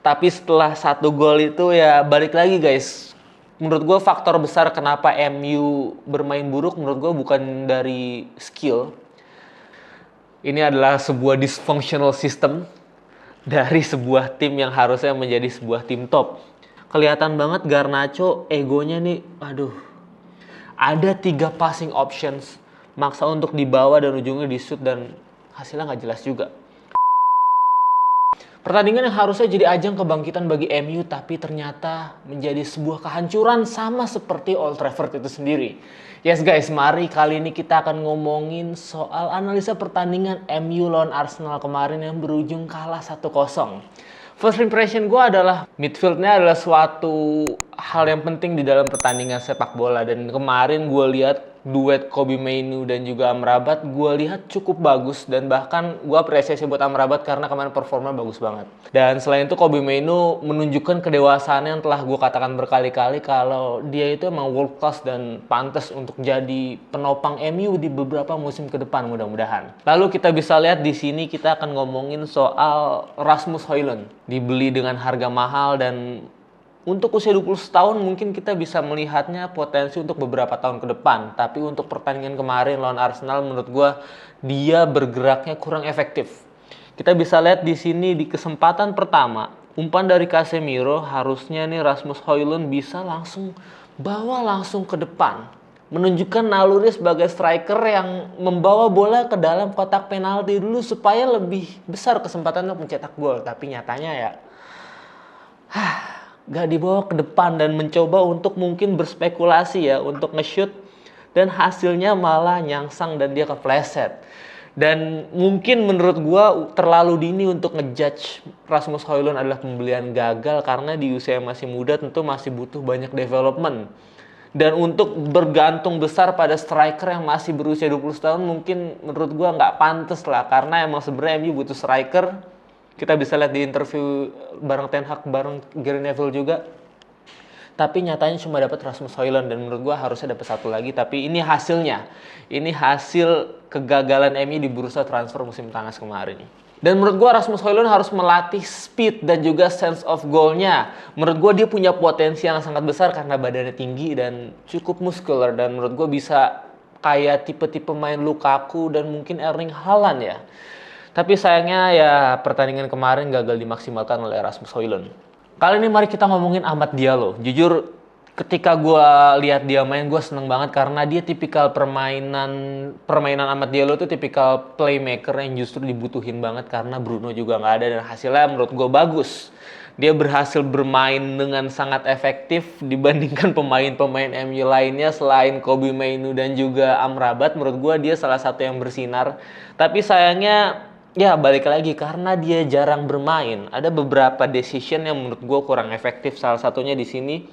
Tapi setelah 1 gol itu ya balik lagi guys. Menurut gue faktor besar kenapa MU bermain buruk menurut gue bukan dari skill. Ini adalah sebuah dysfunctional system dari sebuah tim yang harusnya menjadi sebuah tim top. Kelihatan banget Garnacho egonya nih, aduh. Ada 3 passing options, maksa untuk dibawa dan ujungnya di shoot dan hasilnya nggak jelas juga. Pertandingan yang harusnya jadi ajang kebangkitan bagi MU tapi ternyata menjadi sebuah kehancuran sama seperti Old Trafford itu sendiri. Yes guys, mari kali ini kita akan ngomongin soal analisa pertandingan MU lawan Arsenal kemarin yang berujung kalah 1-0. First impression gue adalah midfieldnya adalah suatu hal yang penting di dalam pertandingan sepak bola. Dan kemarin gue lihat duet Kobbie Mainoo dan juga Amrabat gue lihat cukup bagus. Dan bahkan gue apresiasi buat Amrabat karena kemarin performa bagus banget. Dan selain itu Kobbie Mainoo menunjukkan kedewasaannya yang telah gue katakan berkali-kali kalau dia itu emang world class dan pantas untuk jadi penopang MU di beberapa musim ke depan mudah-mudahan. Lalu kita bisa lihat di sini kita akan ngomongin soal Rasmus Højlund. Dibeli dengan harga mahal dan untuk usia 20 tahun mungkin kita bisa melihatnya potensi untuk beberapa tahun ke depan. Tapi untuk pertandingan kemarin lawan Arsenal menurut gue dia bergeraknya kurang efektif. Kita bisa lihat di sini di kesempatan pertama umpan dari Casemiro harusnya nih Rasmus Højlund bisa langsung bawa langsung ke depan. Menunjukkan naluri sebagai striker yang membawa bola ke dalam kotak penalti dulu supaya lebih besar kesempatan untuk mencetak gol. Tapi nyatanya ya gak dibawa ke depan dan mencoba untuk mungkin berspekulasi ya untuk nge-shoot dan hasilnya malah nyangsang dan dia kepleset. Dan mungkin menurut gua terlalu dini untuk ngejudge Rasmus Højlund adalah pembelian gagal karena di usia yang masih muda tentu masih butuh banyak development. Dan untuk bergantung besar pada striker yang masih berusia 20 tahun mungkin menurut gue nggak pantas lah. Karena emang sebenarnya MU butuh striker. Kita bisa lihat di interview bareng Ten Hag, bareng Gary Neville juga. Tapi nyatanya cuma dapat Rasmus Højlund dan menurut gue harusnya dapat 1 lagi. Tapi ini hasilnya. Ini hasil kegagalan MU di bursa transfer musim panas kemarin. Dan menurut gue Rasmus Højlund harus melatih speed dan juga sense of goal-nya. Menurut gue dia punya potensi yang sangat besar karena badannya tinggi dan cukup muscular. Dan menurut gue bisa kayak tipe-tipe main Lukaku dan mungkin Erling Haaland ya. Tapi sayangnya ya pertandingan kemarin gagal dimaksimalkan oleh Rasmus Højlund. Kali ini mari kita ngomongin Amad Diallo. Jujur ketika gue lihat dia main gue seneng banget karena dia tipikal permainan Amad Diallo itu tipikal playmaker yang justru dibutuhin banget karena Bruno juga nggak ada dan hasilnya menurut gue bagus. Dia berhasil bermain dengan sangat efektif dibandingkan pemain-pemain MU lainnya selain Kobbie Mainoo dan juga Amrabat. Menurut gue dia salah satu yang bersinar. Tapi sayangnya ya balik lagi karena dia jarang bermain. Ada beberapa decision yang menurut gue kurang efektif. Salah satunya di sini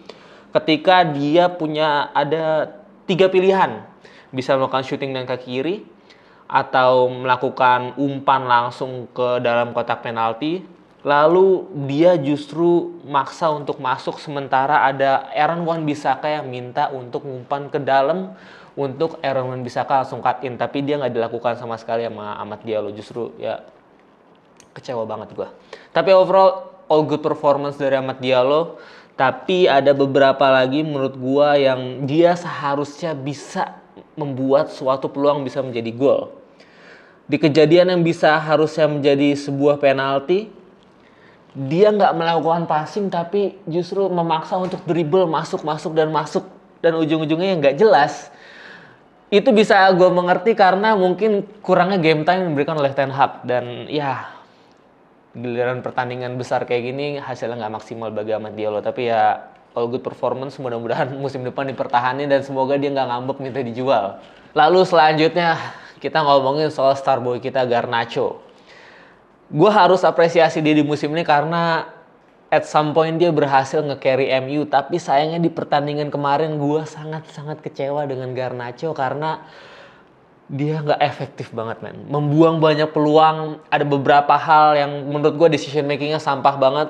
ketika dia punya ada 3 pilihan. Bisa melakukan shooting dengan kaki kiri atau melakukan umpan langsung ke dalam kotak penalti. Lalu dia justru maksa untuk masuk sementara ada Aaron Wan-Bissaka yang minta untuk umpan ke dalam untuk Aaron Wan-Bissaka langsung cut in. Tapi dia nggak dilakukan sama sekali sama Amad Diallo. Justru ya kecewa banget gue. Tapi overall all good performance dari Amad Diallo. Tapi ada beberapa lagi menurut gua yang dia seharusnya bisa membuat suatu peluang bisa menjadi gol. Di kejadian yang bisa harusnya menjadi sebuah penalti, dia nggak melakukan passing tapi justru memaksa untuk dribble masuk dan ujung-ujungnya yang nggak jelas. Itu bisa gua mengerti karena mungkin kurangnya game time yang diberikan oleh Ten Hag dan ya giliran pertandingan besar kayak gini hasilnya nggak maksimal bagi Amad Diallo. Tapi ya all good performance, mudah-mudahan musim depan dipertahankan dan semoga dia nggak ngambek minta dijual. Lalu selanjutnya kita ngomongin soal starboy kita Garnacho. Gue harus apresiasi dia di musim ini karena at some point dia berhasil nge-carry MU. Tapi sayangnya di pertandingan kemarin gue sangat-sangat kecewa dengan Garnacho karena dia nggak efektif banget men. Membuang banyak peluang. Ada beberapa hal yang menurut gue decision makingnya sampah banget.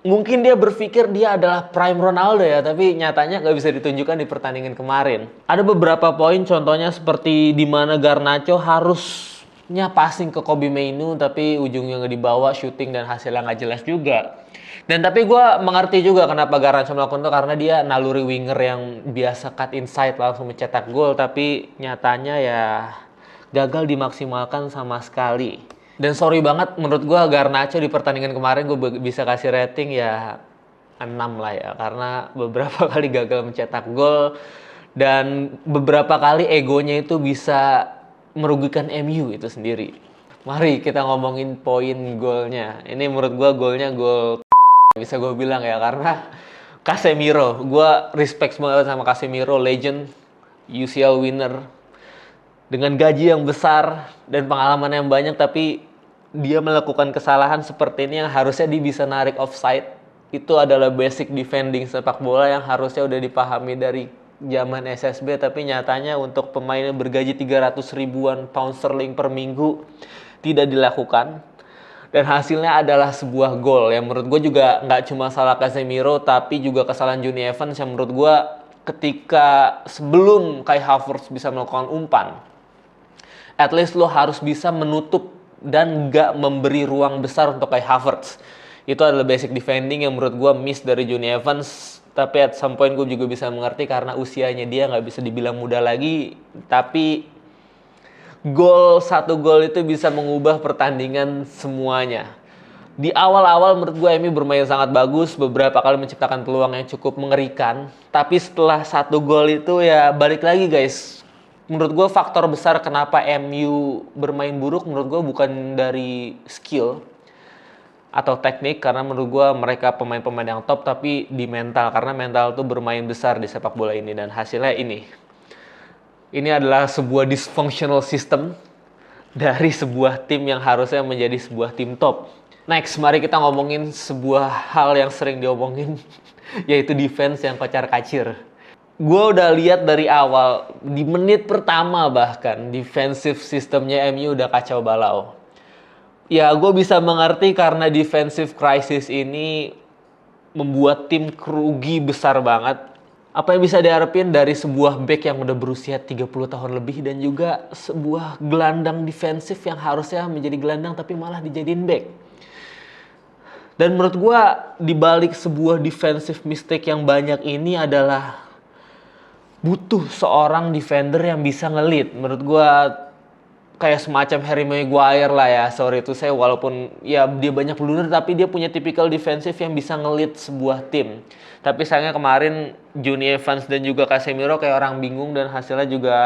Mungkin dia berpikir dia adalah prime Ronaldo ya. Tapi nyatanya nggak bisa ditunjukkan di pertandingan kemarin. Ada beberapa poin contohnya seperti di mana Garnacho harus passing ke Kobbie Mainoo tapi ujungnya nggak dibawa, shooting dan hasilnya nggak jelas juga. Dan tapi gue mengerti juga kenapa Garnacho melakukan itu, karena dia naluri winger yang biasa cut inside langsung mencetak gol, tapi nyatanya ya gagal dimaksimalkan sama sekali. Dan sorry banget, menurut gue Garnacho di pertandingan kemarin gue bisa kasih rating ya 6 lah ya, karena beberapa kali gagal mencetak gol dan beberapa kali egonya itu bisa merugikan MU itu sendiri. Mari kita ngomongin poin golnya. Ini menurut gue golnya gol bisa gue bilang ya, karena Casemiro. Gue respect banget sama Casemiro, legend, UCL winner, dengan gaji yang besar dan pengalaman yang banyak, tapi dia melakukan kesalahan seperti ini yang harusnya dia bisa narik offside. Itu adalah basic defending sepak bola yang harusnya udah dipahami dari zaman SSB, tapi nyatanya untuk pemain yang bergaji 300 ribuan pound sterling per minggu tidak dilakukan. Dan hasilnya adalah sebuah gol yang menurut gue juga nggak cuma salah Casemiro, tapi juga kesalahan Jonny Evans yang menurut gue ketika sebelum Kai Havertz bisa melakukan umpan, at least lo harus bisa menutup dan nggak memberi ruang besar untuk Kai Havertz. Itu adalah basic defending yang menurut gue miss dari Jonny Evans. Tapi at some point gue juga bisa mengerti karena usianya dia nggak bisa dibilang muda lagi. Tapi satu gol itu bisa mengubah pertandingan semuanya. Di awal-awal menurut gue MU bermain sangat bagus, beberapa kali menciptakan peluang yang cukup mengerikan. Tapi setelah satu gol itu ya balik lagi guys. Menurut gue faktor besar kenapa MU bermain buruk menurut gue bukan dari skill atau teknik, karena menurut gue mereka pemain-pemain yang top, tapi di mental, karena mental tuh bermain besar di sepak bola ini. Dan hasilnya ini adalah sebuah dysfunctional system dari sebuah tim yang harusnya menjadi sebuah tim top. Next, mari kita ngomongin sebuah hal yang sering diomongin, yaitu defense yang kocar-kacir. Gue udah lihat dari awal, di menit pertama bahkan, defensive systemnya MU udah kacau balau. Ya, gue bisa mengerti karena defensive crisis ini membuat tim kerugi besar banget. Apa yang bisa diharapin dari sebuah back yang udah berusia 30 tahun lebih dan juga sebuah gelandang defensif yang harusnya menjadi gelandang tapi malah dijadiin back. Dan menurut gue dibalik sebuah defensive mistake yang banyak ini adalah butuh seorang defender yang bisa nge-lead. Menurut gue kayak semacam Harry Maguire lah ya, sorry itu saya, walaupun ya dia banyak blunder tapi dia punya tipikal defensif yang bisa nge-lead sebuah tim. Tapi sayangnya kemarin Jonny Evans dan juga Casemiro kayak orang bingung dan hasilnya juga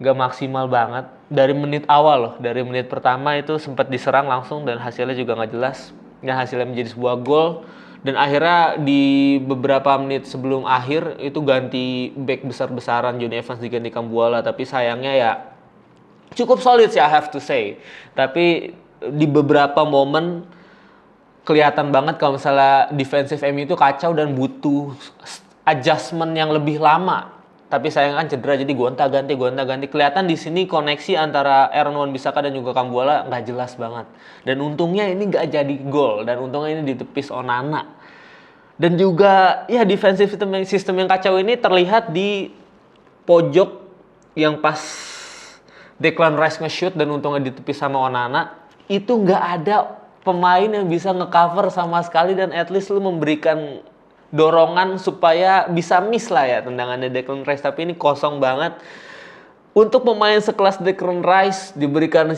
gak maksimal banget. Dari menit awal loh, dari menit pertama itu sempat diserang langsung dan hasilnya juga gak jelas. Dan hasilnya menjadi sebuah gol. Dan akhirnya di beberapa menit sebelum akhir itu ganti back besar-besaran, Jonny Evans diganti Kambuala. Tapi sayangnya ya cukup solid sih I have to say. Tapi di beberapa momen kelihatan banget kalau misalnya defensive MU itu kacau dan butuh adjustment yang lebih lama. Tapi sayang kan cedera jadi gonta-ganti. Kelihatan di sini koneksi antara Aaron Wan-Bissaka dan juga Kambuala nggak jelas banget. Dan untungnya ini nggak jadi gol dan untungnya ini ditepis Onana. Dan juga ya defensive system yang kacau ini terlihat di pojok yang pas Declan Rice nge-shoot dan untungnya ditepis sama Onana. Itu nggak ada pemain yang bisa nge-cover sama sekali dan at least lu memberikan dorongan supaya bisa miss lah ya tendangannya Declan Rice. Tapi ini kosong banget. Untuk pemain sekelas Declan Rice diberikan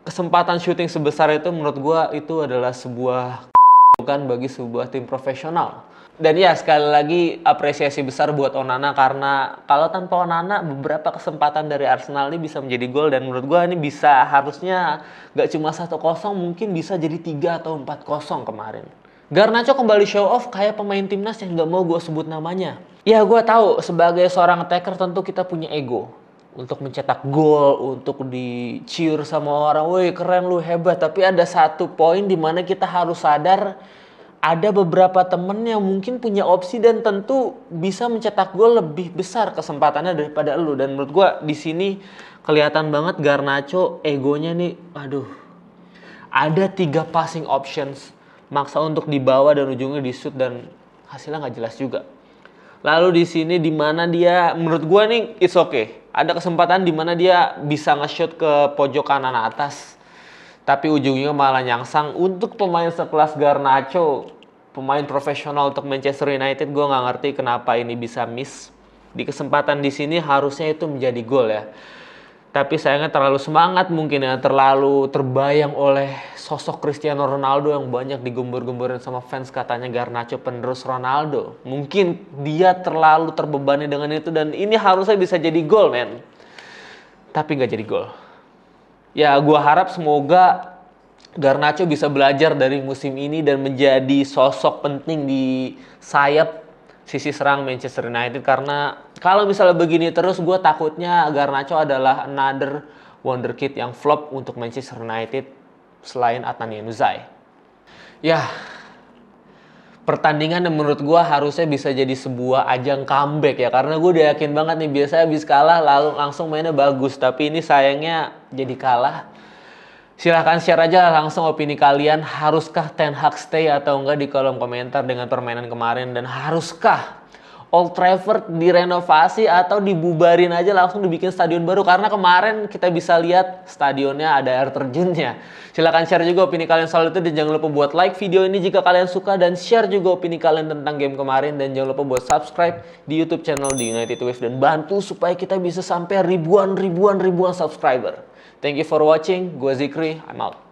kesempatan shooting sebesar itu, menurut gua itu adalah sebuah bukan bagi sebuah tim profesional. Dan ya sekali lagi apresiasi besar buat Onana, karena kalau tanpa Onana beberapa kesempatan dari Arsenal ini bisa menjadi gol dan menurut gue ini bisa harusnya gak cuma 1-0, mungkin bisa jadi 3 atau 4-0 kemarin. Garnacho kembali show off kayak pemain timnas yang gak mau gue sebut namanya. Ya gue tahu sebagai seorang attacker tentu kita punya ego untuk mencetak gol, untuk di-cheer sama orang, woi keren lu hebat. Tapi ada satu poin di mana kita harus sadar ada beberapa temen yang mungkin punya opsi dan tentu bisa mencetak gol lebih besar kesempatannya daripada lu. Dan menurut gue di sini kelihatan banget Garnacho egonya nih, aduh. Ada 3 passing options, maksa untuk dibawa dan ujungnya di shoot dan hasilnya nggak jelas juga. Lalu di sini di mana dia, menurut gue nih it's okay. Ada kesempatan di mana dia bisa nge-shoot ke pojok kanan atas, tapi ujungnya malah nyangsang. Untuk pemain sekelas Garnacho, pemain profesional untuk Manchester United, gue nggak ngerti kenapa ini bisa miss. Di kesempatan di sini harusnya itu menjadi gol ya. Tapi sayangnya terlalu semangat mungkin ya, terlalu terbayang oleh sosok Cristiano Ronaldo yang banyak digembur-gemburin sama fans, katanya Garnacho penerus Ronaldo. Mungkin dia terlalu terbebani dengan itu dan ini harusnya bisa jadi gol, men. Tapi nggak jadi gol. Ya, gua harap semoga Garnacho bisa belajar dari musim ini dan menjadi sosok penting di sayap sisi serang Manchester United, karena kalau misalnya begini terus gue takutnya Garnacho adalah another wonderkid yang flop untuk Manchester United selain Adnan Januzaj. Ya, pertandingan yang menurut gue harusnya bisa jadi sebuah ajang comeback ya, karena gue udah yakin banget nih biasanya habis kalah lalu langsung mainnya bagus, tapi ini sayangnya jadi kalah. Silahkan share aja langsung opini kalian, haruskah Ten Hag stay atau enggak di kolom komentar dengan permainan kemarin, dan haruskah Old Trafford direnovasi atau dibubarin aja langsung dibikin stadion baru, karena kemarin kita bisa lihat stadionnya ada air terjunnya. Silahkan share juga opini kalian soal itu dan jangan lupa buat like video ini jika kalian suka, dan share juga opini kalian tentang game kemarin, dan jangan lupa buat subscribe di YouTube channel The United Wave dan bantu supaya kita bisa sampai ribuan subscriber. Thank you for watching. Gue Zikri, I'm out.